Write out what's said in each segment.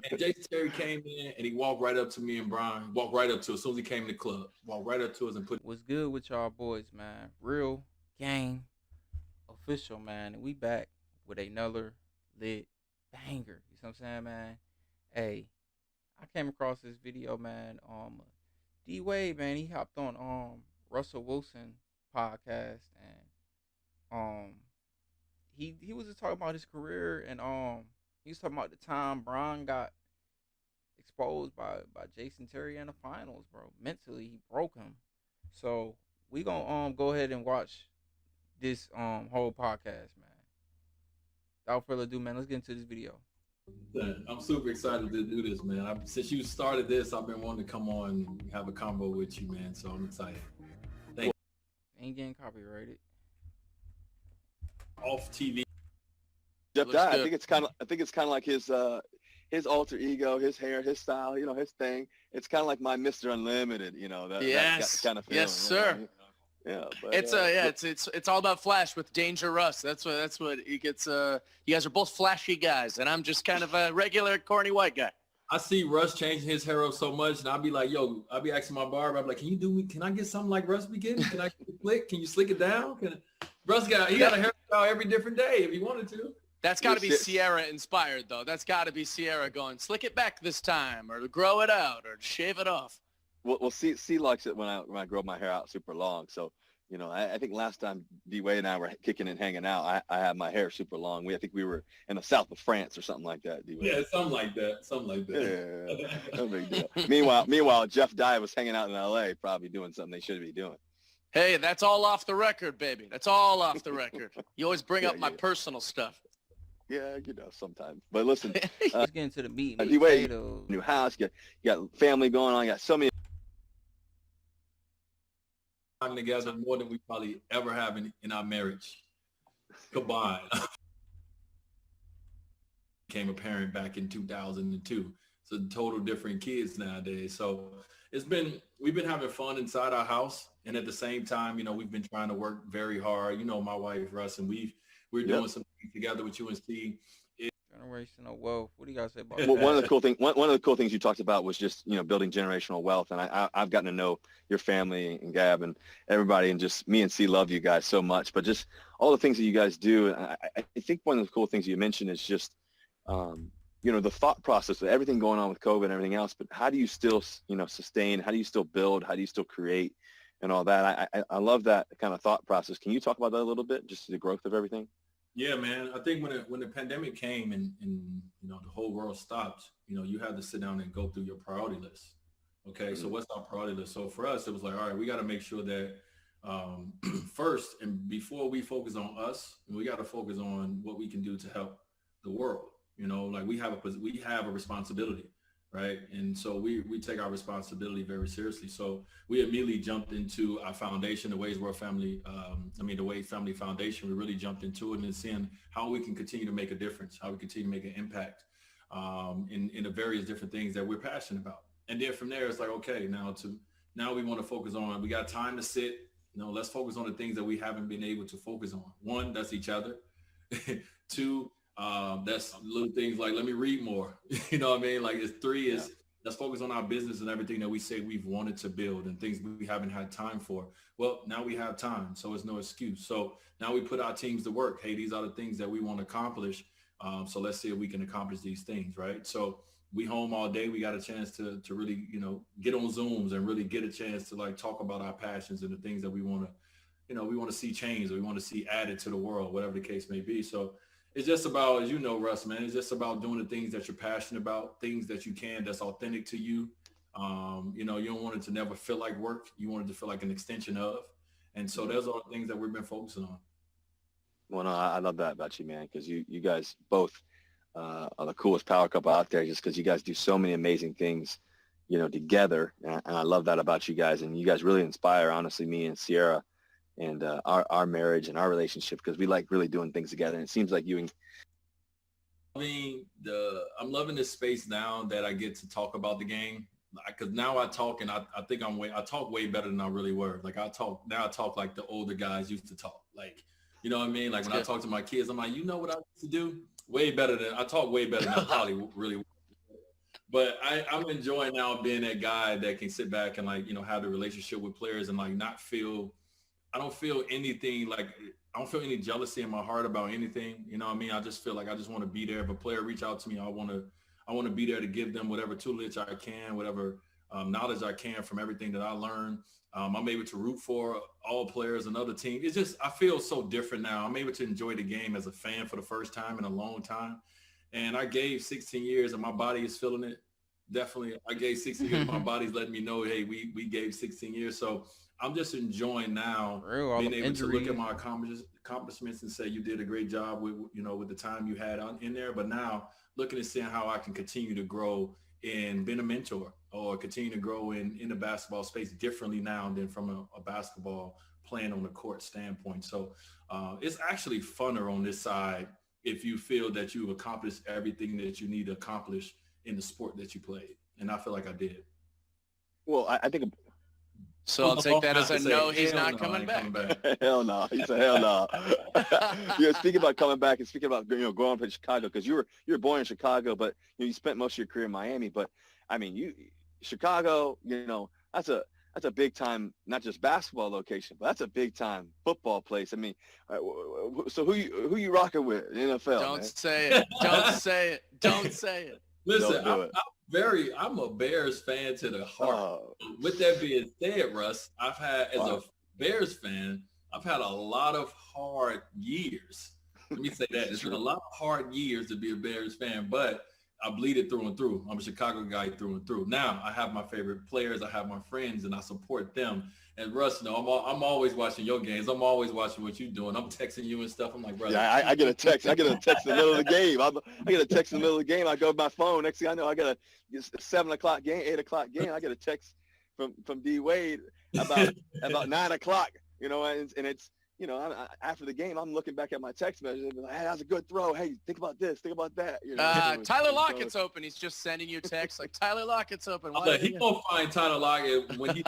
And Jason Terry came in and he walked right up to me and Brian. Walked right up to us as soon as he came in the club. Walked right up to us and put. What's good with y'all boys, man? Real game official, man. And we back with another lit banger. You know what I'm saying, man? Hey, I came across this video, man. D Wade, man, he hopped on Russell Wilson podcast and um he was just talking about his career and he was talking about the time Bron got exposed by Jason Terry in the finals, bro. Mentally, he broke him. So we gonna go ahead and watch this whole podcast, man. Without further ado, man, let's get into this video. I'm super excited to do this, man. Since you started this, I've been wanting to come on and have a combo with you, man. So I'm excited. Thank Ain't getting copyrighted. you. Off TV. Jeff Dye, I think it's kind of like his alter ego, his hair, his style, his thing. It's kind of like my Mr. Unlimited, that kind of feeling. Yes, sir. Yeah, but, it's all about flash with Danger Russ. That's what he gets. You guys are both flashy guys, and I'm just kind of a regular corny white guy. I see Russ changing his hair up so much, and I'll be like, yo, I'll be asking my barber, I'm like, can I get something like Russ be getting? Can I slick? Can you slick it down? Russ got a hairstyle every different day if he wanted to. That's got to be Sierra inspired, though. That's got to be Sierra going, slick it back this time, or grow it out, or shave it off. Well, C likes it when I grow my hair out super long. So, I think last time D-Wade and I were kicking and hanging out, I had my hair super long. I think we were in the south of France or something like that, D-Wade. Yeah, something like that. Yeah, no big deal. Meanwhile, Jeff Dye was hanging out in L.A. probably doing something they should be doing. Hey, that's all off the record, baby. That's all off the record. You always bring up my personal stuff. Yeah, sometimes. But listen, let's get into the meat. D-Wade, new house, you got family going on, you got so many time together more than we probably ever have in our marriage combined. Became a parent back in 2002. So total different kids nowadays. So we've been having fun inside our house. And at the same time, we've been trying to work very hard. My wife, Russ, and we're doing some things together with you and Steve. Generational wealth. What do you guys say about that? One of the cool things you talked about was just, building generational wealth. And I've gotten to know your family and Gab and everybody, and just me and C love you guys so much, but just all the things that you guys do. And I think one of the cool things you mentioned is just, the thought process of everything going on with COVID and everything else, but how do you still, sustain? How do you still build? How do you still create and all that? I love that kind of thought process. Can you talk about that a little bit, just the growth of everything? Yeah, man. I think when the pandemic came and the whole world stopped, you had to sit down and go through your priority list. Okay, so what's our priority list? So for us, it was like, all right, we got to make sure that first and before we focus on us, we got to focus on what we can do to help the world. Like we have a responsibility, right? And so we take our responsibility very seriously. So we immediately jumped into our foundation, the Ways World Family, the Wade Family Foundation. We really jumped into it and seeing how we can continue to make a difference, how we continue to make an impact in the various different things that we're passionate about. And then from there, it's like, okay, now we want to focus on, we got time to sit, let's focus on the things that we haven't been able to focus on. One, that's each other. Two, that's little things like, let me read more. You know what I mean? Like three is, let's focus on our business and everything that we say we've wanted to build and things we haven't had time for. Well, now we have time, so it's no excuse. So now we put our teams to work. Hey, these are the things that we want to accomplish. So let's see if we can accomplish these things, right? So we home all day. We got a chance to really, get on Zooms and really get a chance to like talk about our passions and the things that we want to, we want to see change or we want to see added to the world, whatever the case may be. So it's just about, as Russ, man, it's just about doing the things that you're passionate about, things that you can, that's authentic to you. You don't want it to never feel like work. You want it to feel like an extension of. And so those are things that we've been focusing on. Well, no, I love that about you, man, because you guys both are the coolest power couple out there, just because you guys do so many amazing things, together. And I love that about you guys. And you guys really inspire, honestly, me and Sierra and our marriage and our relationship, because we like really doing things together. And it seems like you and I'm loving this space now that I get to talk about the game, because now I talk and I think I talk way better than I really were. Like I talk like the older guys used to talk. Like, you know what I mean? Like when I talk to my kids, I'm like, what I used to do? I talk way better than I probably really. But I'm enjoying now being that guy that can sit back and like, have the relationship with players and like not feel, I don't feel anything like, I don't feel any jealousy in my heart about anything. You know what I mean? I just feel like I just want to be there. If a player reach out to me, I want to be there to give them whatever tutelage I can, whatever knowledge I can from everything that I learned. I'm able to root for all players, another team. It's just, I feel so different now. I'm able to enjoy the game as a fan for the first time in a long time. And I gave 16 years and my body is feeling it. Definitely. I gave 16 years. My body's letting me know, hey, we gave 16 years. So I'm just enjoying now being able to look at my accomplishments and say you did a great job with, with the time you had in there. But now looking and seeing how I can continue to grow in being a mentor or continue to grow in the basketball space differently now than from a basketball playing on the court standpoint. So it's actually funner on this side if you feel that you've accomplished everything that you need to accomplish in the sport that you played. And I feel like I did. Well, I think so. I'll take that as a no. He's not coming back. Hell no. He said hell no. Speaking about coming back and speaking about growing up in Chicago, because you were born in Chicago, but you spent most of your career in Miami. But I mean, Chicago, that's a big time, not just basketball location, but that's a big time football place. I mean, so who you rocking with in the NFL? Don't say it. Don't say it. Don't say it. Listen, I'm a Bears fan to the heart. Oh. With that being said, Russ, I've had, as a Bears fan, I've had a lot of hard years. Let me say that. It's been a lot of hard years to be a Bears fan, but I bleed it through and through. I'm a Chicago guy through and through. Now, I have my favorite players. I have my friends, and I support them. And Russ, I'm always watching your games. I'm always watching what you're doing. I'm texting you and stuff. I'm like, brother. Yeah, I get a text. I get a text in the middle of the game. I get a text in the middle of the game. I go to my phone. Next thing I know, I got a 7 o'clock game, 8 o'clock game. I get a text from D Wade about 9 o'clock. And it's after the game, I'm looking back at my text message and be like, hey, that was a good throw. Hey, think about this, think about that. Tyler Lockett's open. He's just sending you texts like, Tyler Lockett's open. He gonna find Tyler Lockett when he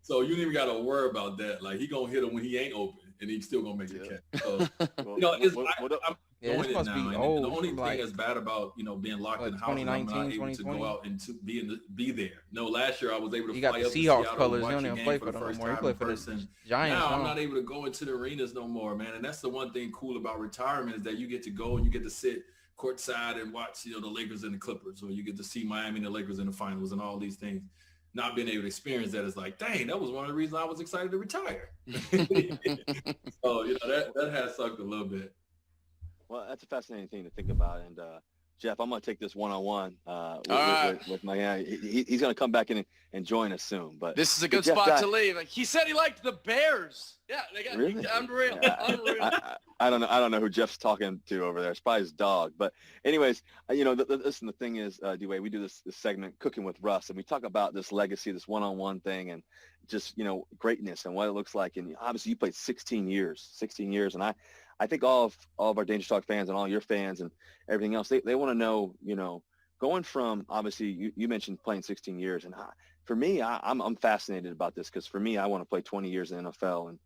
so you don't even gotta worry about that. Like he gonna hit him when he ain't open and he's still gonna make the catch. So I'm doing it now. And the only thing that's bad about being locked in the house is I'm not able to go out and be there. No, last year I was able to fly up to Seattle colors. and watch he a don't game play for for the them first anymore. time He play in for the person. Giants. Now I'm not able to go into the arenas no more, man. And that's the one thing cool about retirement is that you get to go and you get to sit courtside and watch the Lakers and the Clippers, or you get to see Miami and the Lakers in the finals and all these things. Not being able to experience that is like, dang, that was one of the reasons I was excited to retire. So that has sucked a little bit. Well, that's a fascinating thing to think about. And Jeff, I'm going to take this one-on-one with Miami. He's going to come back in and join us soon. But this is a good spot to leave. He said he liked the Bears. Yeah, they got really? Unreal. Unreal. I don't know who Jeff's talking to over there. It's probably his dog. But anyways, listen, the thing is, D-Wade, we do this segment, Cooking with Russ, and we talk about this legacy, this one-on-one thing, and just, greatness and what it looks like. And obviously you played 16 years. And I think all of our Danger Talk fans and all your fans and everything else, they want to know, going from, obviously you mentioned playing 16 years. And for me, I'm fascinated about this because for me, I want to play 20 years in the NFL and,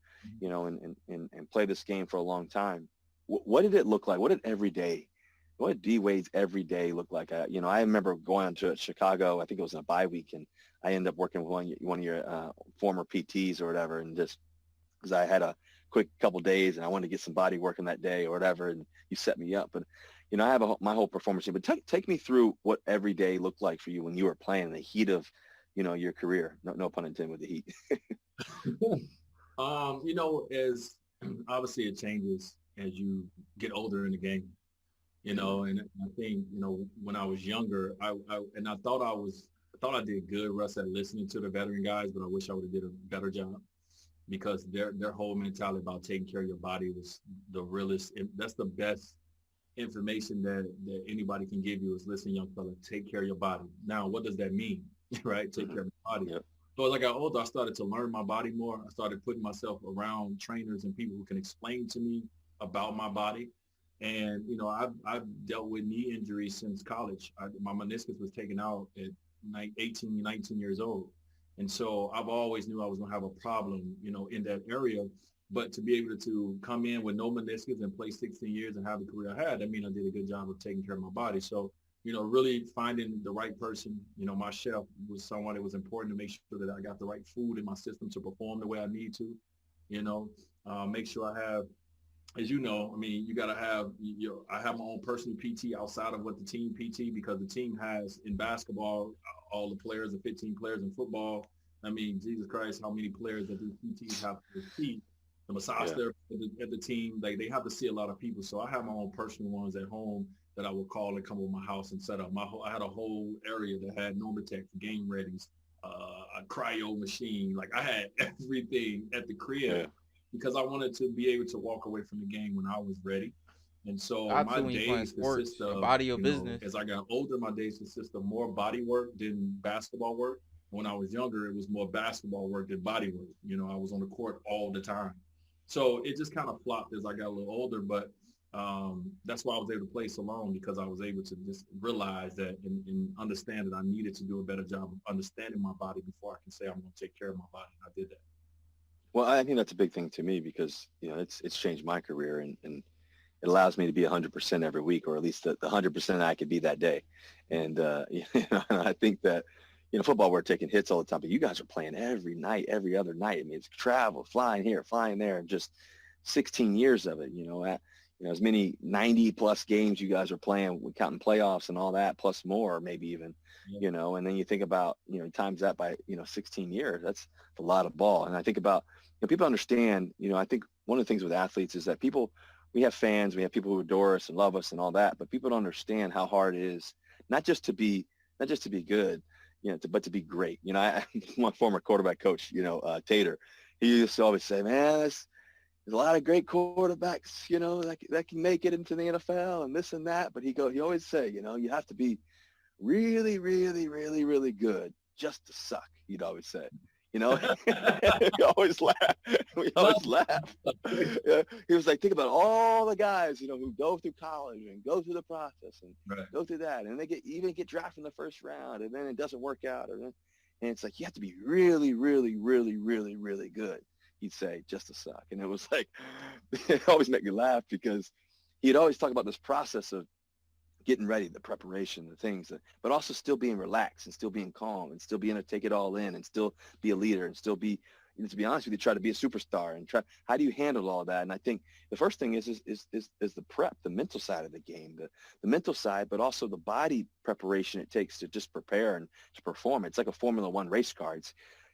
and play this game for a long time. What did it look like? What did D Wade's every day look like? I remember going to Chicago, I think it was in a bye week, and I ended up working with one of your former PTs or whatever. And just because I had a quick couple days and I wanted to get some body working that day or whatever, and you set me up. But I have my whole performance team. But take me through what every day looked like for you when you were playing in the heat of your career. No pun intended with the heat. As obviously it changes as you get older in the game, and I think when I was younger, I thought I did good, Russ, at listening to the veteran guys, but I wish I would have did a better job. Because their whole mentality about taking care of your body was the realest. That's the best information that anybody can give you is, listen, young fella, take care of your body. Now, what does that mean, right? Take care of your body. Yep. So as I got older, I started to learn my body more. I started putting myself around trainers and people who can explain to me about my body. And, I've dealt with knee injuries since college. My meniscus was taken out at 18, 19 years old. And so I've always knew I was going to have a problem, in that area. But to be able to come in with no meniscus and play 16 years and have the career I had, I mean, I did a good job of taking care of my body. So really finding the right person. My chef was someone that was important to make sure that I got the right food in my system to perform the way I need to, make sure I have, as you got to have, I have my own personal PT outside of what the team PT, because the team has in basketball, all the players, the 15 players in football. Jesus Christ, how many players that these PTs have to see. The massage therapist at the team, they have to see a lot of people. So I have my own personal ones at home that I would call and come over my house and set up. I had a whole area that had Normatec for game readies, a cryo machine. Like I had everything at the crib because I wanted to be able to walk away from the game when I was ready. And so Got my to when you playing days sports, consist your of, body, your business. as I got older, my days consist of more body work than basketball work. When I was younger, it was more basketball work than body work. I was on the court all the time. So it just kind of flopped as I got a little older, but that's why I was able to play so long, because I was able to just realize that and understand that I needed to do a better job of understanding my body before I can say I'm going to take care of my body. And I did that. Well, I think that's a big thing to me because, it's changed my career and it allows me to be 100% every week, or at least the 100% I could be that day. And, I think that, football, we're taking hits all the time, but you guys are playing every night, every other night. It's travel, flying here, flying there, and just 16 years of it, as many 90 plus games you guys are playing, counting playoffs and all that, plus more, maybe even, and then you think about, times that by, 16 years, that's a lot of ball. And I think about, people understand, I think one of the things with athletes is that we have fans, we have people who adore us and love us and all that, but people don't understand how hard it is, not just to be good, but to be great. My former quarterback coach, Tater, he used to always say, man, there's a lot of great quarterbacks, that can make it into the NFL and this and that. But he always say, you have to be really, really, really, really good just to suck. He'd always say, we always laugh. We always laugh. Yeah. He was like, think about all the guys, who go through college and go through the process and go through that. And they get drafted in the first round and then it doesn't work out. And it's like, you have to be really, really, really, really, really good. He'd say, just to suck. And it was like, it always made me laugh because he'd always talk about this process of getting ready, the preparation, the things, but also still being relaxed and still being calm and still being able to take it all in and still be a leader and still be, to be honest with you, try to be a superstar and how do you handle all that? And I think the first thing is the prep, the mental side of the game, the mental side, but also the body preparation it takes to just prepare and to perform. It's like a Formula One race car.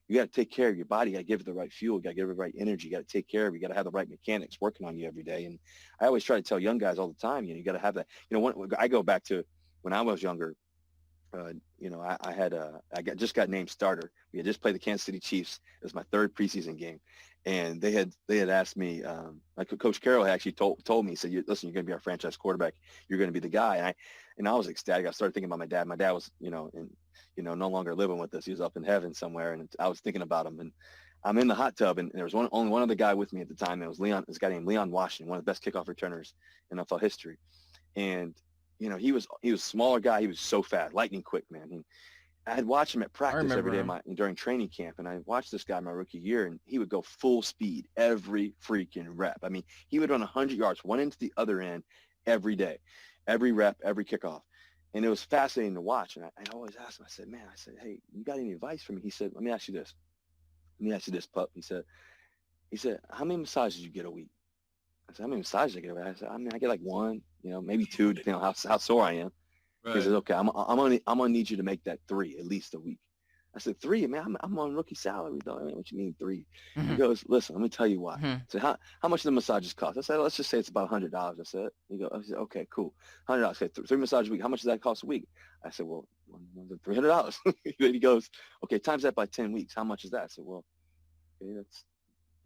You got to take care of your body. You got to give it the right fuel. You got to give it the right energy. You got to take care of it. You got to have the right mechanics working on you every day. And I always try to tell young guys all the time, you got to have that. I go back to when I was younger. I just got named starter. We had just played the Kansas City Chiefs. It was my third preseason game, and they had asked me. Coach Carroll actually told me, he said, "Listen, you're going to be our franchise quarterback. You're going to be the guy." And I was ecstatic. I started thinking about my dad. My dad was, no longer living with us. He was up in heaven somewhere, and I was thinking about him. And I'm in the hot tub, and there was only one other guy with me at the time. It was this guy named Leon Washington, one of the best kickoff returners in NFL history, and he was a smaller guy. He was so fast, lightning quick, man. I had watched him at practice every day during training camp, and I watched this guy my rookie year, and he would go full speed every freaking rep. He would run 100 yards, one end to the other end every day, every rep, every kickoff. And it was fascinating to watch. And I always asked him, I said, hey, you got any advice for me? He said, let me ask you this, pup. He said, how many massages do you get a week? I said, how many massages I get a week? I said, I get like one, maybe two, depending on how sore I am. Right. He said, okay, I'm gonna need you to make that 3 at least a week. I said, 3? Man, I'm on rookie salary, though. What you mean 3? Mm-hmm. He goes, listen, let me tell you why. Mm-hmm. I said, how much do the massages cost? I said, let's just say it's about $100. I said, okay, cool. $100. I said, 3 massages a week. How much does that cost a week? I said, well, $300. Then he goes, okay, times that by 10 weeks. How much is that? I said, well, okay, that's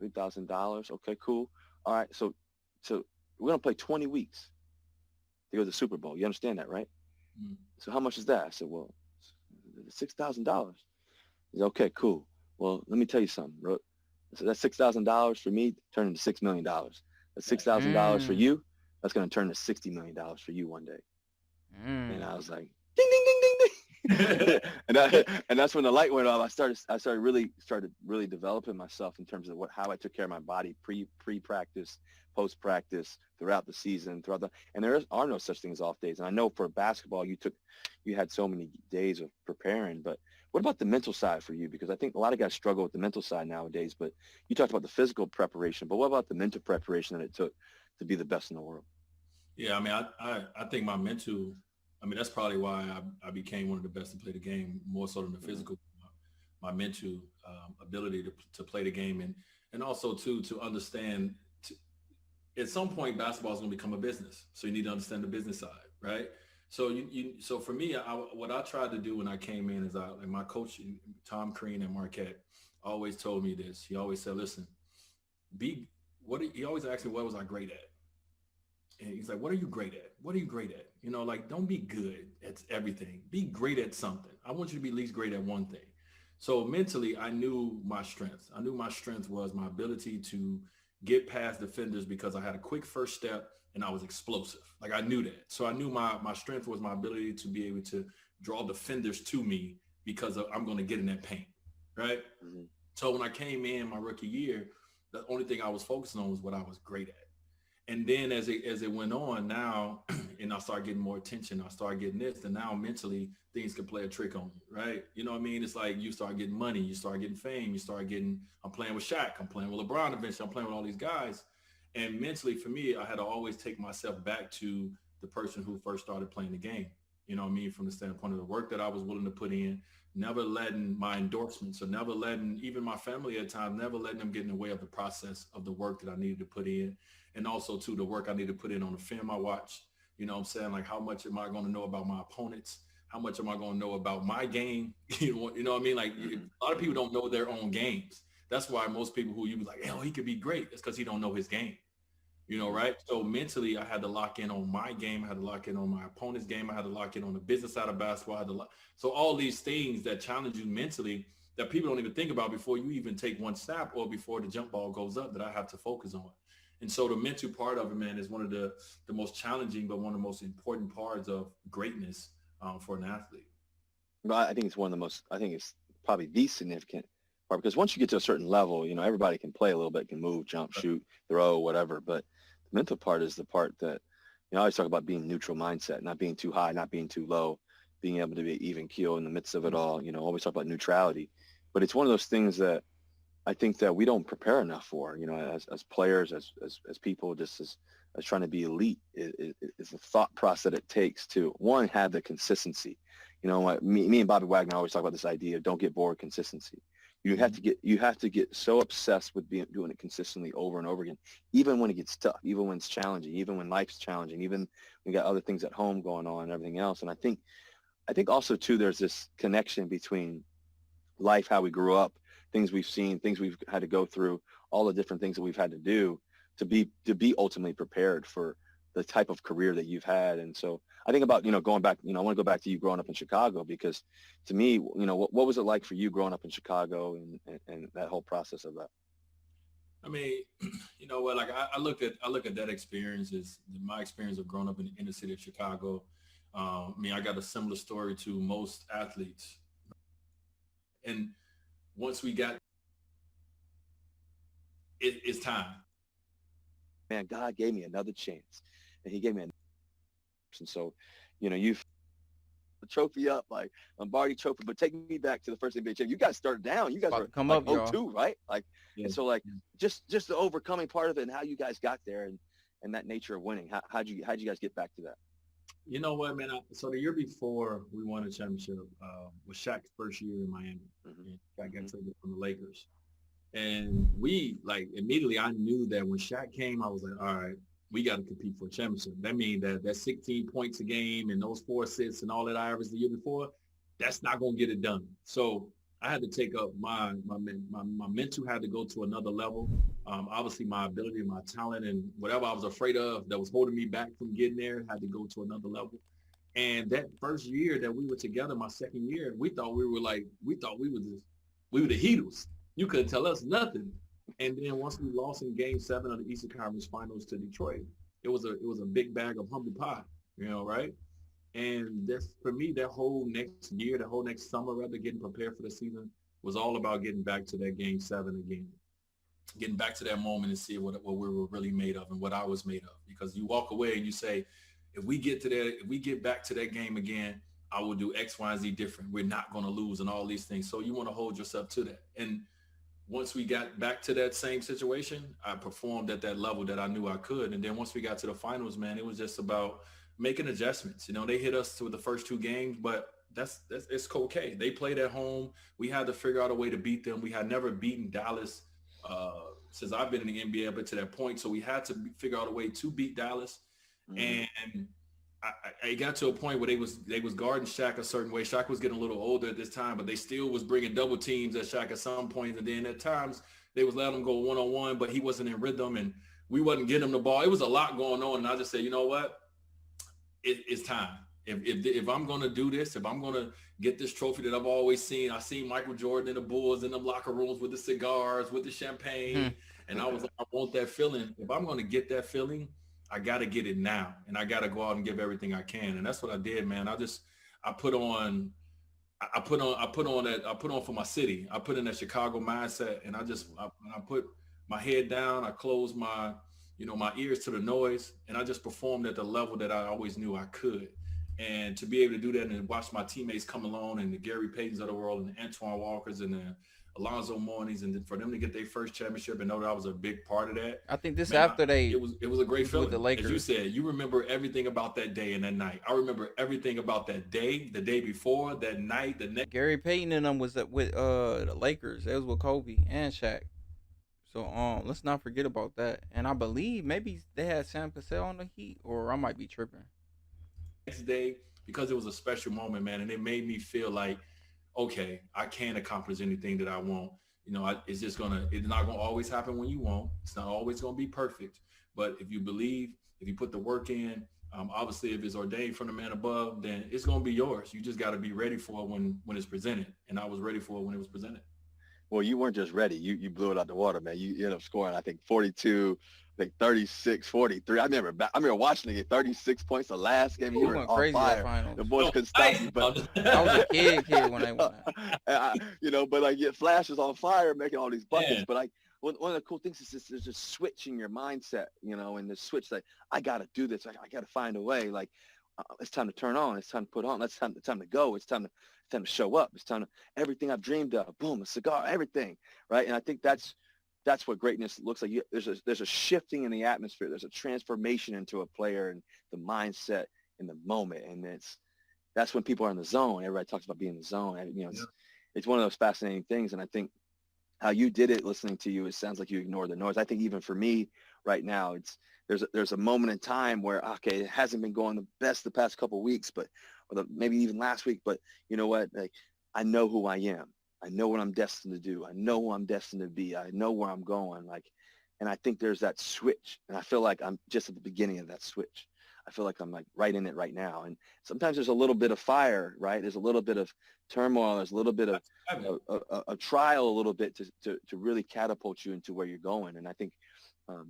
$3,000. Okay, cool. All right, so we're going to play 20 weeks to go to the Super Bowl. You understand that, right? Mm-hmm. So how much is that? I said, well, $6,000. He said, okay, cool. Well, let me tell you something, bro. So that's $6,000 for me turned into $6 million. That's $6,000 for you. That's going to turn to $60 million for you one day. And I was like, ding, ding, ding, ding, ding. and that's when the light went off. I started really developing myself in terms of how I took care of my body pre-practice, post-practice, throughout the season, and there are no such things as off days. And I know for basketball, you had so many days of preparing, but what about the mental side for you? Because I think a lot of guys struggle with the mental side nowadays, but you talked about the physical preparation, but what about the mental preparation that it took to be the best in the world? Yeah, I mean, I think my mental, I mean, that's probably why I became one of the best to play the game, more so than the physical. My mental ability to play the game, and also to understand. At some point, basketball is going to become a business, so you need to understand the business side, right? So so for me, what I tried to do when I came in is and my coach Tom Crean at Marquette always told me this. He always said, "Listen, he always asked me what was I great at." And he's like, what are you great at? What are you great at? You know, like, don't be good at everything. Be great at something. I want you to be at least great at one thing. So mentally, I knew my strengths. I knew my strength was my ability to get past defenders because I had a quick first step and I was explosive. Like, I knew that. So I knew my strength was my ability to be able to draw defenders to me because I'm going to get in that paint, right? Mm-hmm. So when I came in my rookie year, the only thing I was focusing on was what I was great at. And then as it went on now, and I started getting more attention, I started getting this, and now mentally things can play a trick on you, right? You know what I mean? It's like you start getting money, you start getting fame, I'm playing with Shaq, I'm playing with LeBron eventually, I'm playing with all these guys. And mentally for me, I had to always take myself back to the person who first started playing the game. You know what I mean? From the standpoint of the work that I was willing to put in, never letting my endorsements or never letting even my family at times, never letting them get in the way of the process of the work that I needed to put in. And also too, the work I need to put in on the film I watch. You know what I'm saying? Like, how much am I going to know about my opponents? How much am I going to know about my game? You know what I mean? Like, a lot of people don't know their own games. That's why most people who you was like, oh, he could be great. It's because he don't know his game. You know, right? So mentally, I had to lock in on my game. I had to lock in on my opponent's game. I had to lock in on the business side of basketball. So all these things that challenge you mentally that people don't even think about before you even take one snap or before the jump ball goes up that I have to focus on. And so the mental part of it, man, is one of the most challenging, but one of the most important parts of greatness for an athlete. Well, I think it's probably the significant part, because once you get to a certain level, you know, everybody can play a little bit, can move, jump, shoot, throw, whatever. But the mental part is the part that, you know, I always talk about being neutral mindset, not being too high, not being too low, being able to be even keel in the midst of it all. You know, always talk about neutrality. But it's one of those things that I think that we don't prepare enough for, you know, as players, as people, just as trying to be elite, is the thought process that it takes to, one, have the consistency. You know, me and Bobby Wagner always talk about this idea of don't get bored, consistency. You have to get so obsessed with doing it consistently over and over again, even when it gets tough, even when it's challenging, even when life's challenging, even when we got other things at home going on and everything else. And I think also too, there's this connection between life, how we grew up, things we've seen, things we've had to go through, all the different things that we've had to do to be ultimately prepared for the type of career that you've had. And so I think about, you know, going back, you know, I want to go back to you growing up in Chicago, because to me, you know, what was it like for you growing up in Chicago and that whole process of that? I mean, you know what, like I look at that experience as my experience of growing up in the inner city of Chicago. I mean, I got a similar story to most athletes. And once we got it's time. Man, God gave me another chance, and he gave me and so, you know, you've the trophy up, like Lombardi trophy, but take me back to the first NBA championship. You guys started down. You guys were come like up, y'all. 0-2, right? Like, yeah. And so like just the overcoming part of it and how you guys got there and that nature of winning. How'd you guys get back to that? You know what, man? So the year before we won a championship was Shaq's first year in Miami. Mm-hmm. I got traded from the Lakers. And we, like, immediately I knew that when Shaq came, I was like, all right, we got to compete for a championship. That means that 16 points a game and those 4 assists and all that I averaged the year before, that's not going to get it done. So I had to take up my mental had to go to another level. Obviously, my ability, my talent, and whatever I was afraid of that was holding me back from getting there had to go to another level. And that first year that we were together, my second year, we thought we were the Heatles. You couldn't tell us nothing. And then once we lost in Game 7 of the Eastern Conference Finals to Detroit, it was a big bag of humble pie, you know, right? And that's, for me, that whole next year, the whole next summer, rather, getting prepared for the season was all about getting back to that game 7 again, getting back to that moment and see what we were really made of and what I was made of. Because you walk away and you say, if we get back to that game again, I will do X, Y, and Z different. We're not going to lose and all these things. So you want to hold yourself to that. And once we got back to that same situation, I performed at that level that I knew I could. And then once we got to the finals, man, it was just about making adjustments. You know, they hit us to the first 2 games, but that's it's okay. They played at home. We had to figure out a way to beat them. We had never beaten Dallas since I've been in the NBA up to that point. So we had to figure out a way to beat Dallas. Mm-hmm. And I got to a point where they was guarding Shaq a certain way. Shaq was getting a little older at this time, but they still was bringing double teams at Shaq at some point. And then at times they was letting him go one-on-one, but he wasn't in rhythm and we wasn't getting him the ball. It was a lot going on. And I just said, you know what? It's time. If I'm going to do this, if I'm going to get this trophy that I've always seen, I seen Michael Jordan in the Bulls in the locker rooms with the cigars, with the champagne. And I was like, I want that feeling. If I'm going to get that feeling, I got to get it now. And I got to go out and give everything I can. And that's what I did, man. I put on for my city. I put in that Chicago mindset, and I put my head down. I closed my ears to the noise, and I just performed at the level that I always knew I could. And to be able to do that and watch my teammates come along, and the Gary Paytons of the world, and the Antoine Walkers, and the Alonzo Mourneys, and for them to get their first championship and know that I was a big part of that. I think it was a great feeling. With the Lakers. As you said, you remember everything about that day and that night. I remember everything about that day, the day before, that night, the next. Gary Payton and them was with the Lakers. It was with Kobe and Shaq. So let's not forget about that. And I believe maybe they had Sam Cassell on the Heat, or I might be tripping. Next day, because it was a special moment, man, and it made me feel like, okay, I can accomplish anything that I want. You know, it's not gonna always happen when you want. It's not always gonna be perfect. But if you believe, if you put the work in, obviously if it's ordained from the man above, then it's gonna be yours. You just gotta be ready for it when it's presented. And I was ready for it when it was presented. Well, you weren't just ready. You blew it out the water, man. You ended up scoring, I think, 42, I think 36, 43. I remember watching it, 36 points the last game. You were on fire. The boys couldn't stop you. But I was a kid when I won that. But like, Flash is on fire making all these buckets. Yeah. But like, one of the cool things is there's a switch in your mindset, and the switch like, I got to do this. I got to find a way. Like, it's time to turn on. It's time to put on. It's time to go. It's time to show up. It's time to everything I've dreamed of. Boom, a cigar, everything, right? And I think that's what greatness looks like. There's a shifting in the atmosphere. There's a transformation into a player and the mindset in the moment, and that's when people are in the zone. Everybody talks about being in the zone, and it's one of those fascinating things. And I think how you did it, listening to you, it sounds like you ignored the noise. I think even for me right now, there's a moment in time where, okay, it hasn't been going the best the past couple of weeks, but maybe even last week, but you know what? Like, I know who I am. I know what I'm destined to do. I know who I'm destined to be. I know where I'm going. Like, and I think there's that switch, and I feel like I'm just at the beginning of that switch. I feel like I'm like right in it right now. And sometimes there's a little bit of fire, right? There's a little bit of turmoil. There's a little bit of a trial, a little bit to really catapult you into where you're going. And I think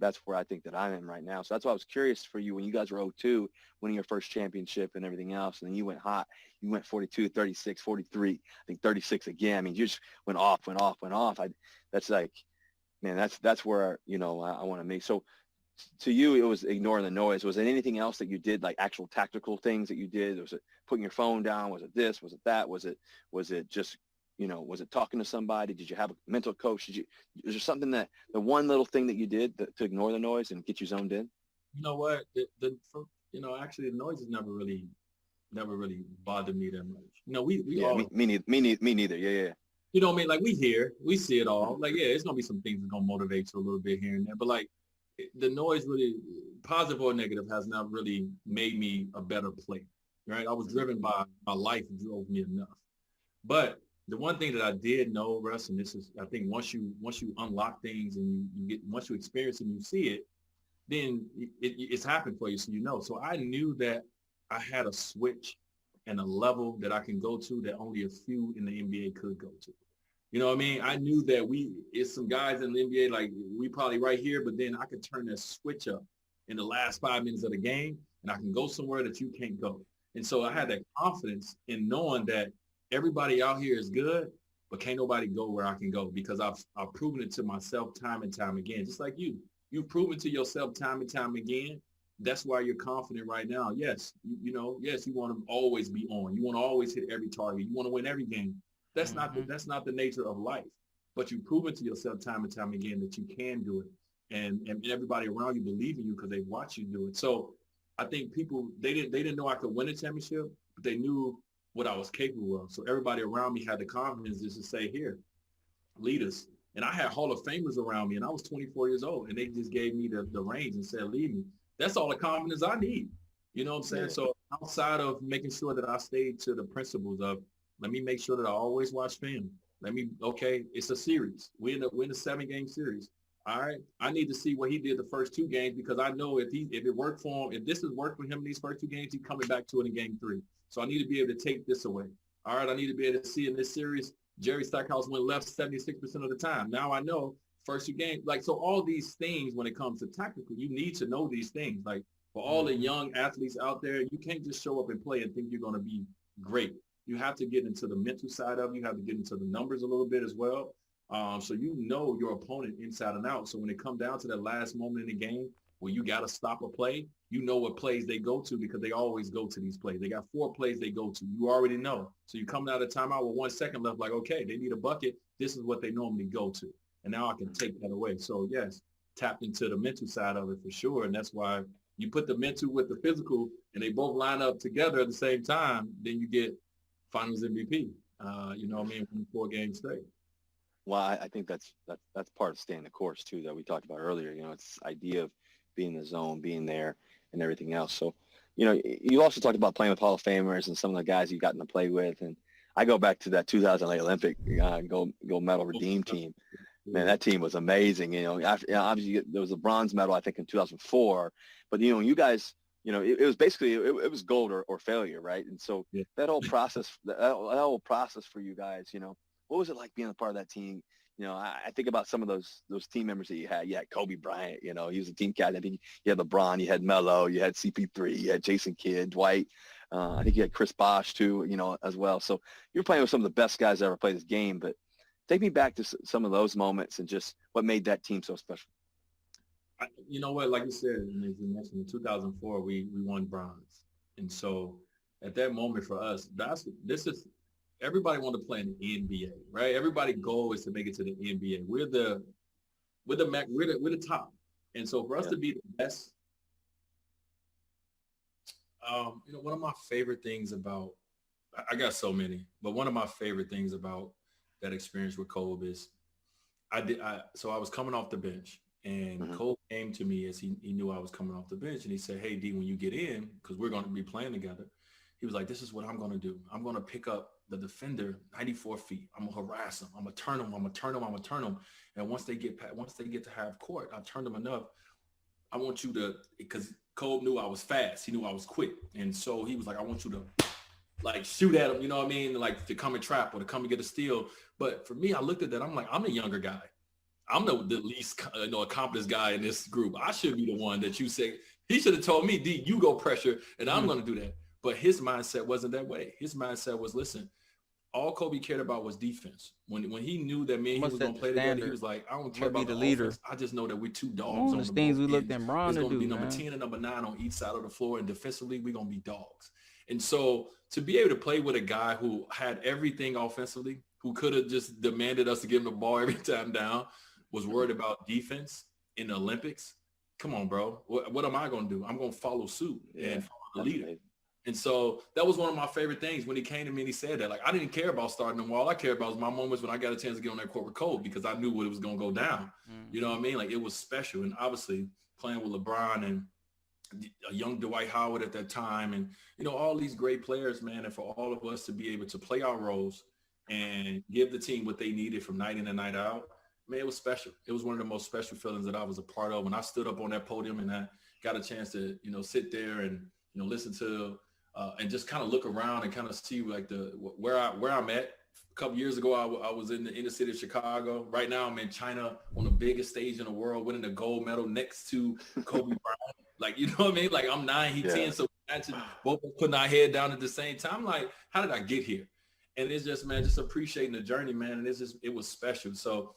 that's where I think that I am right now. So that's why I was curious for you when you guys were 0-2, winning your first championship and everything else. And then you went hot. You went 42, 36, 43, I think 36 again. I mean, you just went off. That's like, man, that's where, I want to make. So to you, it was ignoring the noise. Was there anything else that you did, like actual tactical things that you did? Was it putting your phone down? Was it this? Was it that? Was it just, was it talking to somebody? Did you have a mental coach? Is there something the one little thing that you did to ignore the noise and get you zoned in? You know what? Actually the noise has never really bothered me that much. Me neither. Yeah. You know what I mean? Like, we see it all. Like, yeah, it's going to be some things that's going to motivate you a little bit here and there. But like, the noise, really, positive or negative, has not really made me a better player, right? I was driven by my life and drove me enough. But the one thing that I did know, Russ, and this is, I think once you unlock things and once you experience it and you see it, then it's happened for you, so So I knew that I had a switch and a level that I can go to that only a few in the NBA could go to. You know what I mean? I knew that it's some guys in the NBA, like, we probably right here, but then I could turn that switch up in the last 5 minutes of the game, and I can go somewhere that you can't go. And so I had that confidence in knowing that everybody out here is good, but can't nobody go where I can go because I've proven it to myself time and time again, just like you. You've proven to yourself time and time again. That's why you're confident right now. Yes, yes, you want to always be on. You want to always hit every target. You want to win every game. That's not the nature of life. But you've proven to yourself time and time again that you can do it. And everybody around you believe in you because they've watched you do it. So I think people they didn't know I could win a championship, but they knew what I was capable of. So everybody around me had the confidence just to say, here, lead us. And I had Hall of Famers around me, and I was 24 years old, and they just gave me the reins and said, lead me. That's all the confidence I need. You know what I'm saying? Yeah. So outside of making sure that I stayed to the principles of, let me make sure that I always watch film. It's a series. We're in a 7-game series. All right. I need to see what he did the first 2 games because I know if it worked for him, if this has worked for him in these first 2 games, he's coming back to it in game 3. So I need to be able to take this away. All right. I need to be able to see in this series, Jerry Stackhouse went left 76% of the time. Now I know first 2 games, so all these things when it comes to tactical, you need to know these things. Like for all the young athletes out there, you can't just show up and play and think you're going to be great. You have to get into the mental side of it. You have to get into the numbers a little bit as well. So you know your opponent inside and out. So when it comes down to that last moment in the game where you got to stop a play, you know what plays they go to because they always go to these plays. They got 4 plays they go to. You already know. So you come out of timeout with 1 second left, like, okay, they need a bucket. This is what they normally go to. And now I can take that away. So, yes, tapped into the mental side of it for sure. And that's why you put the mental with the physical and they both line up together at the same time, then you get Finals MVP, you know what I mean, from 4 games straight. Well, I think that's part of staying the course too that we talked about earlier. It's this idea of being in the zone, being there, and everything else. So, you also talked about playing with Hall of Famers and some of the guys you gotten to play with. And I go back to that 2008 Olympic gold medal redeem team. Man, that team was amazing. Obviously there was a bronze medal I think in 2004, but you guys. It was basically it was gold or failure, right? And so that whole process, that whole process for you guys, what was it like being a part of that team? I think about some of those team members that you had. You had Kobe Bryant, he was a team captain. I think you had LeBron, you had Melo, you had CP3, you had Jason Kidd, Dwight. I think you had Chris Bosh too, as well. So you're playing with some of the best guys that ever played this game. But take me back to some of those moments and just what made that team so special. You know what, like you said, and as you mentioned, in 2004, we won bronze. And so at that moment for us, everybody wanted to play in the NBA, right? Everybody's goal is to make it to the NBA. We're the top. And so for us to be the best, one of my favorite things about, I got so many, but one of my favorite things about that experience with Kobe is so I was coming off the bench. And Cole came to me as he knew I was coming off the bench. And he said, hey, D, when you get in, because we're going to be playing together, he was like, this is what I'm going to do. I'm going to pick up the defender 94 feet. I'm going to harass him. I'm going to turn him. I'm going to turn him. I'm going to turn him. And once they get to half court, I turned them enough. I want you to, because Cole knew I was fast. He knew I was quick. And so he was like, I want you to shoot at him, you know what I mean? Like to come and trap or to come and get a steal. But for me, I looked at that. I'm like, I'm the younger guy. I'm the least accomplished guy in this group. I should be the one that you say. He should have told me, D, you go pressure, and I'm going to do that. But his mindset wasn't that way. His mindset was, listen, all Kobe cared about was defense. When he knew that me and he was going to play together, he was like, I don't care about the leader. Offense. I just know that we're 2 dogs. One of the things we looked at Bron to do, it's going to be number 10 and number 9 on each side of the floor, and defensively, we're going to be dogs. And so to be able to play with a guy who had everything offensively, who could have just demanded us to give him the ball every time down, was worried about defense in the Olympics. Come on, bro. What am I going to do? I'm going to follow suit and follow the leader. Amazing. And so that was one of my favorite things when he came to me and he said that. Like, I didn't care about starting them. All I cared about was my moments when I got a chance to get on that court with Cole because I knew what it was going to go down. You know what I mean? Like, it was special. And obviously playing with LeBron and a young Dwight Howard at that time and, all these great players, man, and for all of us to be able to play our roles and give the team what they needed from night in and night out, man, it was special. It was one of the most special feelings that I was a part of when I stood up on that podium and I got a chance to, sit there and, listen to and just kind of look around and kind of see like where I'm at. A couple years ago, I was in the inner city of Chicago. Right now, I'm in China on the biggest stage in the world, winning the gold medal next to Kobe Bryant. Like, you know what I mean? Like, I'm 9, he's 10. So Imagine both of us putting our head down at the same time. I'm like, how did I get here? And it's just, man, just appreciating the journey, man. And it was special. So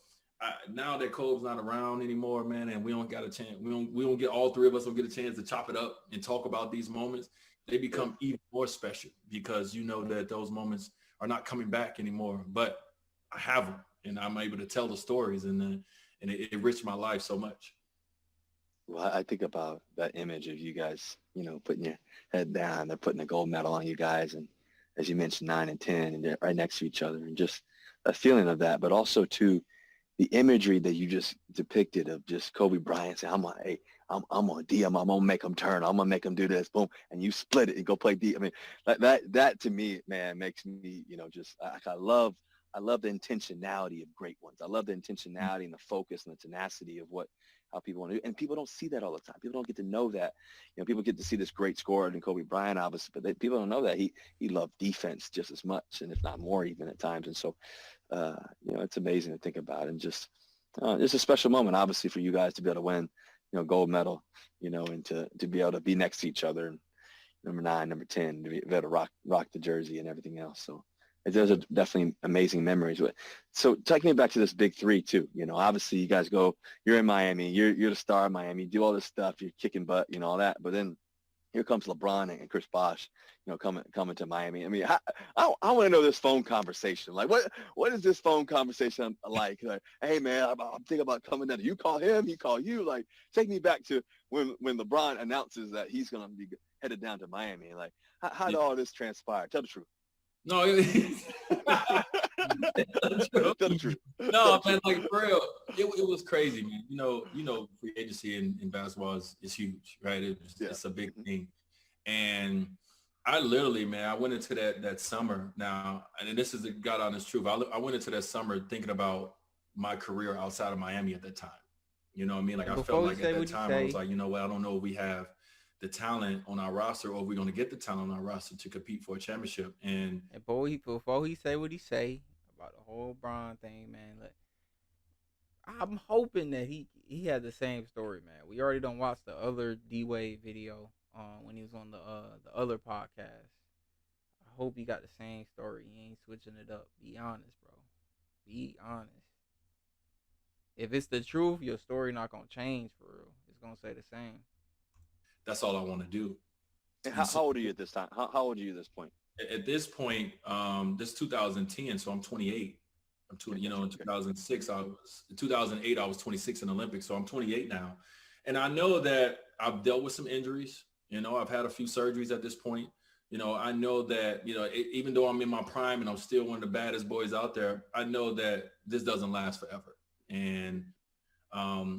now that Kobe's not around anymore, man, and we don't got a chance, we don't get, all three of us don't get a chance to chop it up and talk about these moments. They become even more special because you know that those moments are not coming back anymore. But I have them, and I'm able to tell the stories, and it enriched my life so much. Well, I think about that image of you guys, putting your head down. They're putting a gold medal on you guys, and as you mentioned, 9 and 10, and they're right next to each other, and just a feeling of that, but also too the imagery that you just depicted of just Kobe Bryant saying, I'm on D, I'm gonna make him turn, I'm gonna make him do this, boom, and you split it and go play D. I mean, that to me, man, makes me, just I love the intentionality of great ones. I love the intentionality and the focus and the tenacity of how people want to do. And people don't see that all the time. People don't get to know that. People get to see this great scorer in Kobe Bryant, obviously, but people don't know that he loved defense just as much, and if not more even at times. And so, it's amazing to think about, and just it's a special moment, obviously, for you guys to be able to win, gold medal, and to be able to be next to each other, and number 9, number 10, to be able to rock the jersey and everything else. So those are definitely amazing memories. So taking me back to this big three too, obviously you guys you're in Miami, you're the star of Miami, you do all this stuff, you're kicking butt, all that. But then here comes LeBron and Chris Bosh, coming to Miami. I mean, I want to know this phone conversation. Like, what is this phone conversation like? Like, hey man, I'm thinking about coming down. You call him, he call you. Like, take me back to when LeBron announces that he's gonna be headed down to Miami. Like, how did all this transpire? Tell the truth. No, Tell the truth. No, man, like for real, it was crazy, man. Free agency in basketball is huge, right? It's a big thing. And I literally, man, I went into that summer now, and this is the God honest truth. I went into that summer thinking about my career outside of Miami at that time. You know what I mean? Like I felt like at that time I was like, you know what, I don't know if we have the talent on our roster, or we're going to get the talent on our roster to compete for a championship. And before he say what he say about the whole Bron thing, man, look, I'm hoping that he had the same story, man. We already don't watch the other D-Wade video when he was on the other podcast. I hope he got the same story. He ain't switching it up. Be honest, bro. Be honest. If it's the truth, your story not gonna change for real. It's gonna say the same. That's all I want to do. And how old are you at this time? How old are you at this point? At this point, this 2010, so I'm 28. I'm 20. In 2006, in 2008, I was 26 in the Olympics, so I'm 28 now. And I know that I've dealt with some injuries. I've had a few surgeries at this point. I know that, even though I'm in my prime and I'm still one of the baddest boys out there, I know that this doesn't last forever. And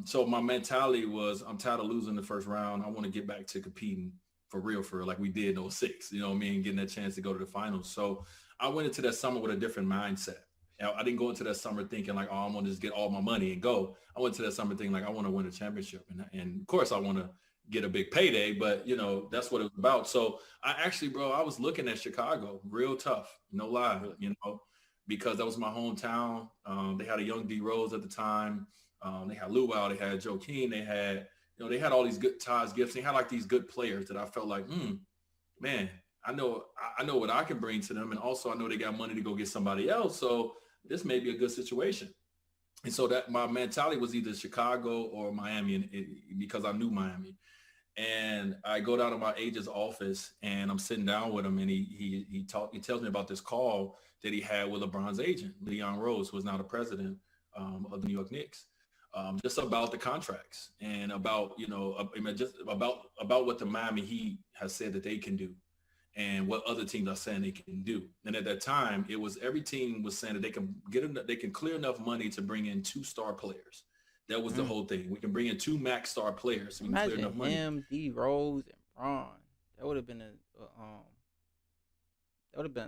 so my mentality was, I'm tired of losing the first round. I want to get back to competing for real, like we did in 2006, getting that chance to go to the finals. So I went into that summer with a different mindset. I didn't go into that summer thinking like, oh, I'm going to just get all my money and go. I went to that summer thinking like, I want to win a championship. And of course I want to get a big payday, but that's what it was about. So I actually, bro, I was looking at Chicago real tough, no lie, because that was my hometown. They had a young D Rose at the time. They had Luv Yall, they had Joe King, they had all these good ties, gifts. They had like these good players that I felt like, man, I know what I can bring to them. And also I know they got money to go get somebody else. So this may be a good situation. And so that my mentality was either Chicago or Miami, because I knew Miami. And I go down to my agent's office and I'm sitting down with him, and he tells me about this call that he had with LeBron's agent, Leon Rose, who is now the president of the New York Knicks, just about the contracts and about, just about what the Miami Heat has said that they can do and what other teams are saying they can do. And at that time, it was every team was saying that they can clear enough money to bring in 2 star players. That was the whole thing. We can bring in 2 max star players. So we can clear enough money. Him, D Rose, and Bron. That would have been a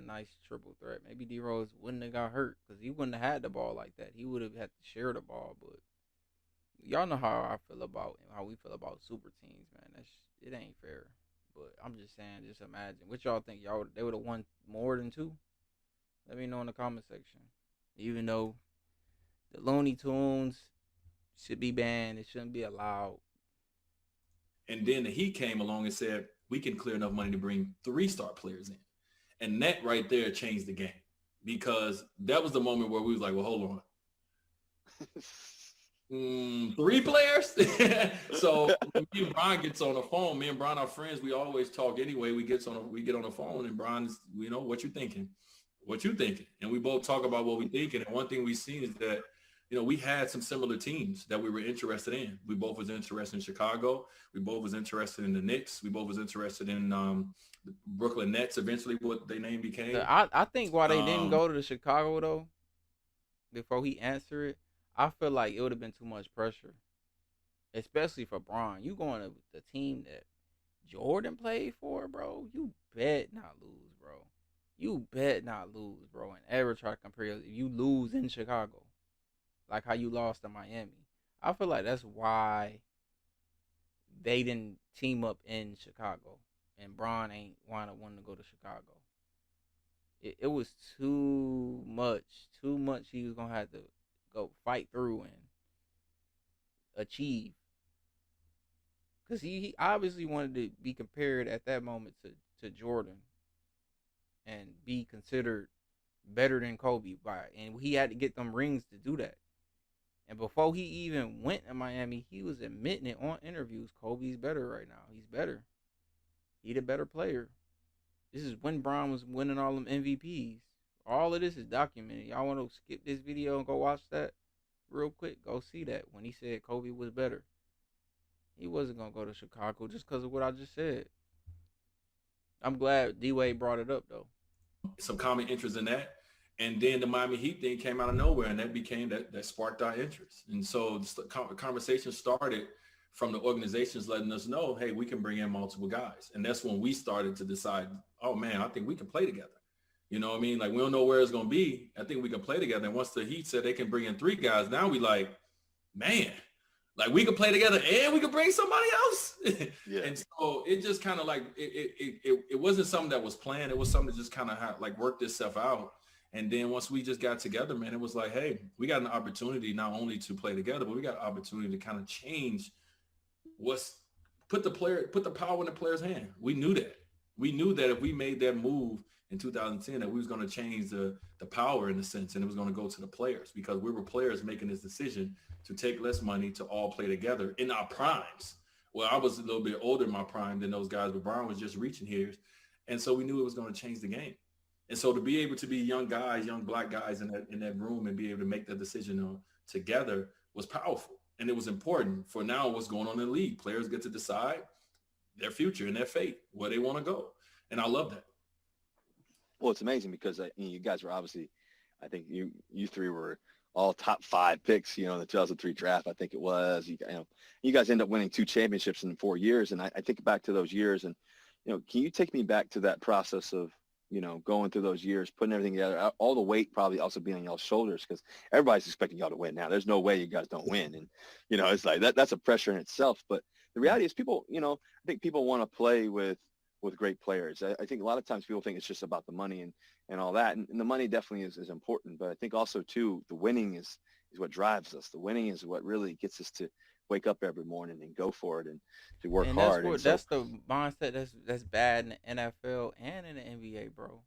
nice triple threat. Maybe D Rose wouldn't have got hurt because he wouldn't have had the ball like that. He would have had to share the ball. But y'all know how we feel about super teams, man. It ain't fair. But I'm just saying, just imagine. What y'all think? They would have won more than 2? Let me know in the comment section. Even though the Looney Tunes should be banned, it shouldn't be allowed. And then the Heat came along and said, we can clear enough money to bring 3-star players in. And that right there changed the game, because that was the moment where we was like, well, hold on. 3 players? So when me and Brian gets on the phone, me and Brian are friends. We always talk anyway. We get on the phone, and Brian's, what you thinking? What you thinking? And we both talk about what we thinking. And one thing we've seen is that, we had some similar teams that we were interested in. We both was interested in Chicago. We both was interested in the Knicks. We both was interested in the Brooklyn Nets, eventually what their name became. I think why they didn't go to the Chicago, though, before he answered it, I feel like it would have been too much pressure, especially for Bron. You going to the team that Jordan played for, bro? You bet not lose, bro. You bet not lose, bro, and ever try to compare if you lose in Chicago, like how you lost to Miami. I feel like that's why they didn't team up in Chicago, and Bron ain't wanting to go to Chicago. It was too much. He was gonna have to go fight through and achieve, because he obviously wanted to be compared at that moment to Jordan and be considered better than Kobe and he had to get them rings to do that. And before he even went to Miami, he was admitting it on interviews. Kobe's better right now. He's better. He the better player. This is when Bron was winning all them MVPs. All of this is documented. Y'all want to skip this video and go watch that real quick? Go see that when he said Kobe was better. He wasn't going to go to Chicago just because of what I just said. I'm glad D-Wade brought it up, though. Some common interest in that. And then the Miami Heat thing came out of nowhere, and that became that sparked our interest. And so the conversation started from the organizations letting us know, hey, we can bring in multiple guys. And that's when we started to decide, oh, man, I think we can play together. You know what I mean? Like, we don't know where it's going to be. I think we can play together. And once the Heat said they can bring in 3 guys, now we like, man, like we can play together and we can bring somebody else. Yeah. And so it just kind of like, it wasn't something that was planned. It was something that just kind of like worked itself out. And then once we just got together, man, it was like, hey, we got an opportunity not only to play together, but we got an opportunity to kind of change put the power in the player's hand. We knew that. We knew that if we made that move in 2010, that we was going to change the power in a sense, and it was going to go to the players, because we were players making this decision to take less money to all play together in our primes. Well, I was a little bit older in my prime than those guys, but Brian was just reaching here. And so we knew it was going to change the game. And so to be able to be young guys, young black guys in that room and be able to make that decision together was powerful. And it was important for now what's going on in the league. Players get to decide their future and their fate, where they want to go. And I love that. Well, it's amazing because you guys were obviously, I think you 3 were all top 5 picks, in the 2003 draft, I think it was. You guys end up winning 2 championships in 4 years. And I think back to those years and, can you take me back to that process of, going through those years, putting everything together, all the weight probably also being on y'all's shoulders, because everybody's expecting y'all to win now. There's no way you guys don't win. And, it's like that's a pressure in itself. But the reality is people, I think people want to play with great players. I think a lot of times people think it's just about the money and all that. And the money definitely is important. But I think also, too, the winning is what drives us. The winning is what really gets us to wake up every morning and go for it and to work hard. That's the mindset that's bad in the NFL and in the NBA, bro.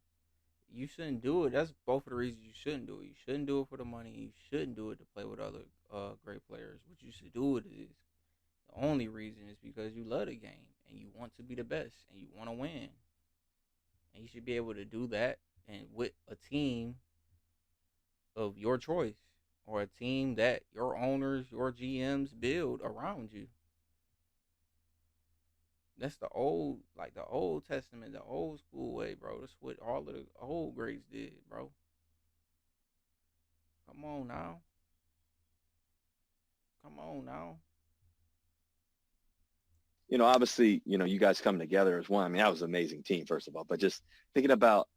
You shouldn't do it. That's both of the reasons you shouldn't do it. You shouldn't do it for the money. You shouldn't do it to play with other great players. What you should do it is, the only reason is because you love the game and you want to be the best and you want to win. And you should be able to do that and with a team of your choice, or a team that your owners, your GMs build around you. That's the old testament, the old school way, bro. That's what all of the old greats did, bro. Come on now. Obviously, you guys coming together as one. I mean, that was an amazing team, first of all. But just thinking about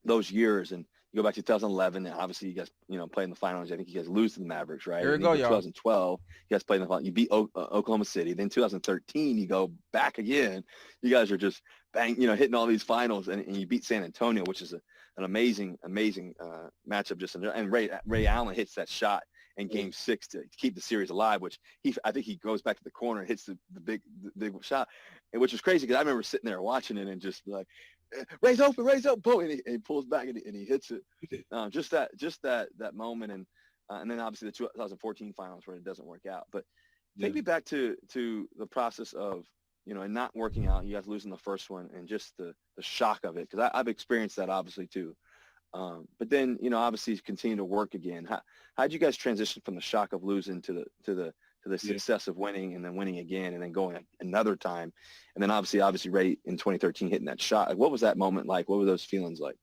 those years, and you go back to 2011, and obviously you guys, played in the finals. I think you guys lose to the Mavericks, right? Here we go, y'all. 2012, you guys played in the finals. You beat Oklahoma City. Then 2013, you go back again. You guys are just hitting all these finals, and you beat San Antonio, which is an amazing matchup. And Ray Allen hits that shot in Game 6 to keep the series alive, which I think he goes back to the corner and hits the big shot. and which was crazy because I remember sitting there watching it and just like, Ray's open, boom, and he pulls back and he hits it. Just that moment, and then obviously the 2014 finals where it doesn't work out. But take me back to the process of, and not working out, you guys losing the first one, and just the shock of it, because I've experienced that obviously too. But then, obviously continue to work again. How'd you guys transition from the shock of losing to the success of winning, and then winning again, and then going another time, and then obviously Ray in 2013 hitting that shot? Like, what was that moment like? What were those feelings like?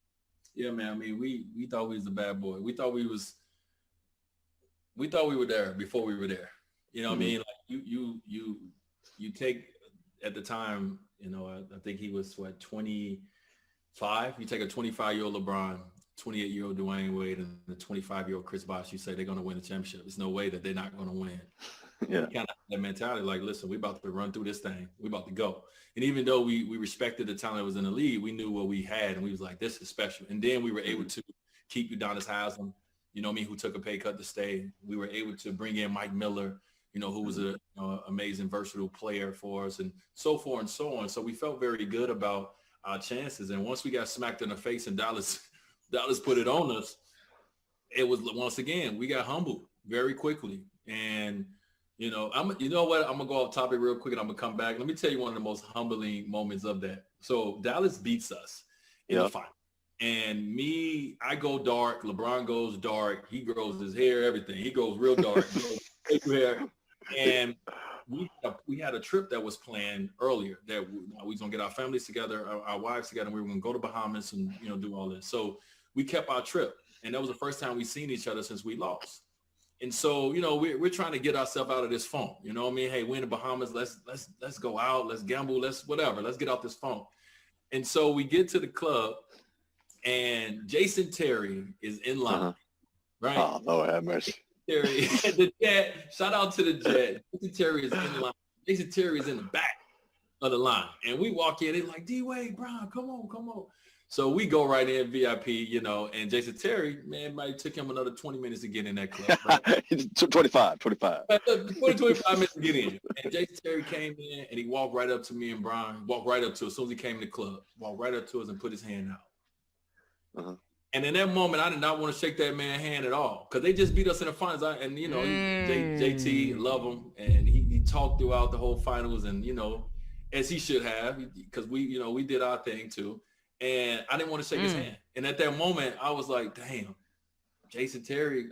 Yeah, man. I mean, we thought we was the bad boy. We thought we were there before we were there. You know what I mean? Like you take, at the time, I think he was 25. You take a 25-year-old LeBron, 28-year-old Dwayne Wade, and the 25-year-old Chris Bosh. You say they're going to win a championship. There's no way that they're not going to win. Yeah. Kind of that mentality, like, listen, we about to run through this thing. We about to go. And even though we respected the talent that was in the league, we knew what we had, and we was like, this is special. And then we were able to keep Udonis Haslem, who took a pay cut to stay. We were able to bring in Mike Miller, who was a amazing, versatile player for us, and so forth and so on. So we felt very good about our chances. And once we got smacked in the face and Dallas put it on us, it was, once again, we got humbled very quickly. And you know what? I'm gonna go off topic real quick, and I'm gonna come back. Let me tell you one of the most humbling moments of that. So Dallas beats us in the final, and I go dark. LeBron goes dark. He grows his hair, everything. He goes real dark. Hair, and we had a trip that was planned earlier that we was gonna get our families together, our wives together, and we were gonna go to Bahamas and do all this. So we kept our trip, and that was the first time we seen each other since we lost. And so, we're trying to get ourselves out of this funk. You know what I mean? Hey, we're in the Bahamas. Let's go out. Let's gamble. Let's whatever. Let's get out this funk. And so we get to the club, and Jason Terry is in line, right? Oh, Lord have mercy. Terry, the Jet. Shout out to the Jet. Jason Terry is in line. Jason Terry is in the back of the line, and we walk in. They're like, D-Wade, Brown, come on. So we go right in VIP, and Jason Terry, man, might took him another 20 minutes to get in that club. Right? 25. 25 minutes to get in. And Jason Terry came in, and he walked right up to me and Brian, walked right up to us as soon as he came in the club, walked right up to us and put his hand out. And in that moment, I did not want to shake that man's hand at all, because they just beat us in the finals. And, JT, love him. And he talked throughout the whole finals, and, as he should have, because we did our thing too. And I didn't want to shake his hand. And at that moment, I was like, damn, JT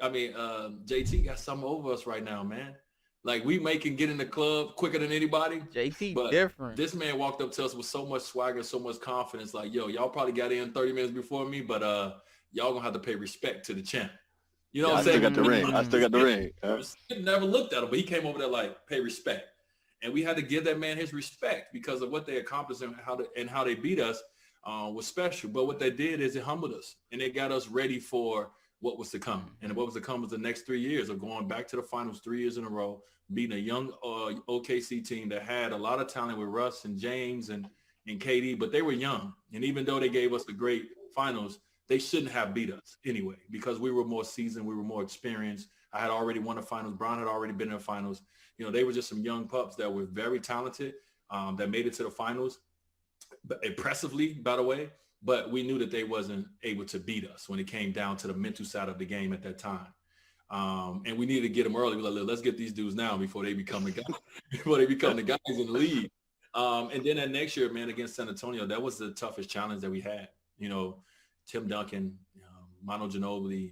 got something over us right now, man. Like, we can get in the club quicker than anybody. JT but different. This man walked up to us with so much swagger, so much confidence. Like, yo, y'all probably got in 30 minutes before me, but y'all gonna have to pay respect to the champ. You know what I'm saying? I still got the ring. Never looked at him, but he came over there like, pay respect. And we had to give that man his respect because of what they accomplished and how they beat us. Was special. But what they did is it humbled us, and it got us ready for what was to come. And what was to come was the next 3 years of going back to the finals 3 years in a row, beating a young OKC team that had a lot of talent with Russ and James and KD, but they were young. And even though they gave us the great finals, they shouldn't have beat us anyway, because we were more seasoned, we were more experienced. I had already won the finals. Bron had already been in the finals. They were just some young pups that were very talented, that made it to the finals. But impressively, by the way, but we knew that they wasn't able to beat us when it came down to the mental side of the game at that time. And we needed to get them early. We're like, let's get these dudes now before they become the guys, in the league. And then that next year, man, against San Antonio, that was the toughest challenge that we had. Tim Duncan, Manu Ginobili,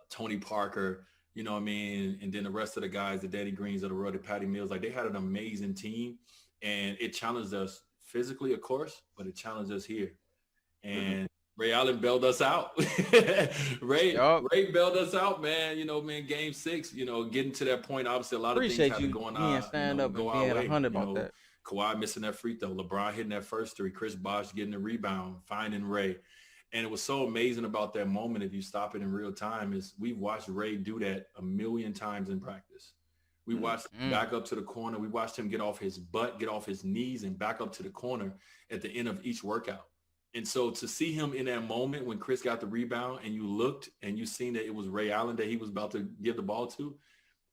Tony Parker, and then the rest of the guys, the Danny Greens of the world, the Patty Mills, like, they had an amazing team, and it challenged us physically, of course, but it challenged us here. And Ray Allen bailed us out. Ray bailed us out, man. Game 6, getting to that point, obviously a lot of things had to go on our way. About that. Kawhi missing that free throw, LeBron hitting that first three, Chris Bosh getting the rebound, finding Ray. And it was so amazing about that moment, if you stop it in real time, is we've watched Ray do that a million times in practice. We watched him back up to the corner. We watched him get off his butt, get off his knees, and back up to the corner at the end of each workout. And so to see him in that moment when Chris got the rebound and you looked and you seen that it was Ray Allen that he was about to give the ball to,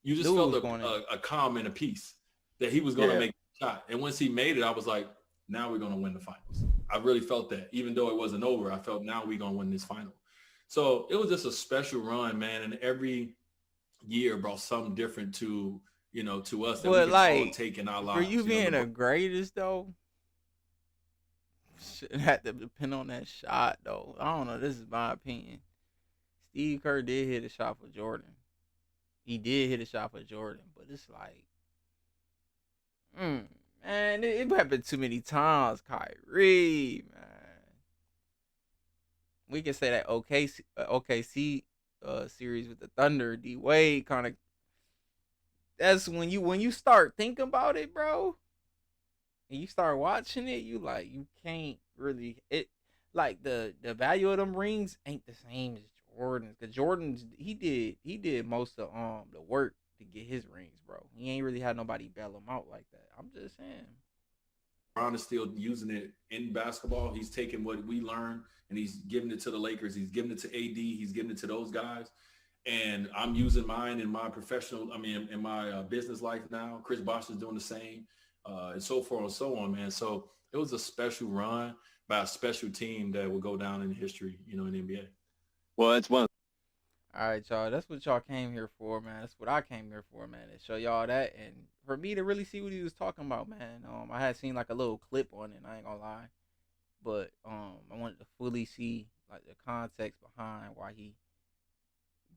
you just felt a calm and a peace that he was going to make the shot. And once he made it, I was like, now we're going to win the finals. I really felt that. Even though it wasn't over, I felt now we're going to win this final. So it was just a special run, man. And every year brought something different to, to us that we But can all like, take in our for lives. you being the greatest though, shit had to depend on that shot though. I don't know. This is my opinion. Steve Kerr did hit a shot for Jordan. He did hit a shot for Jordan, but it's like, man, it happened too many times. Kyrie, man. We can say that OKC series with the Thunder, D Wade kind of. That's when you start thinking about it, bro. And you start watching it, you can't really like the value of them rings ain't the same as Jordan's. Cause Jordan's he did most of the work to get his rings, bro. He ain't really had nobody bail him out like that. I'm just saying. LeBron is still using it in basketball. He's taking what we learned and he's giving it to the Lakers. He's giving it to AD. He's giving it to those guys. And I'm using mine in my in my business life now. Chris Bosh is doing the same, and so forth and so on, man. So it was a special run by a special team that will go down in history, in the NBA. Well, it's one. All right, y'all. That's what y'all came here for, man. That's what I came here for, man. To show y'all that, and for me to really see what he was talking about, man. I had seen like a little clip on it. I ain't gonna lie, but I wanted to fully see like the context behind why he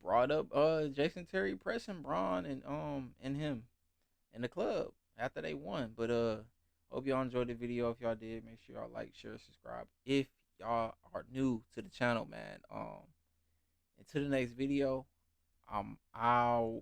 brought up Jason Terry pressing Braun and him in the club after they won. But hope y'all enjoyed the video. If y'all did, make sure y'all like, share, subscribe. If y'all are new to the channel, man, until the next video, I'm out.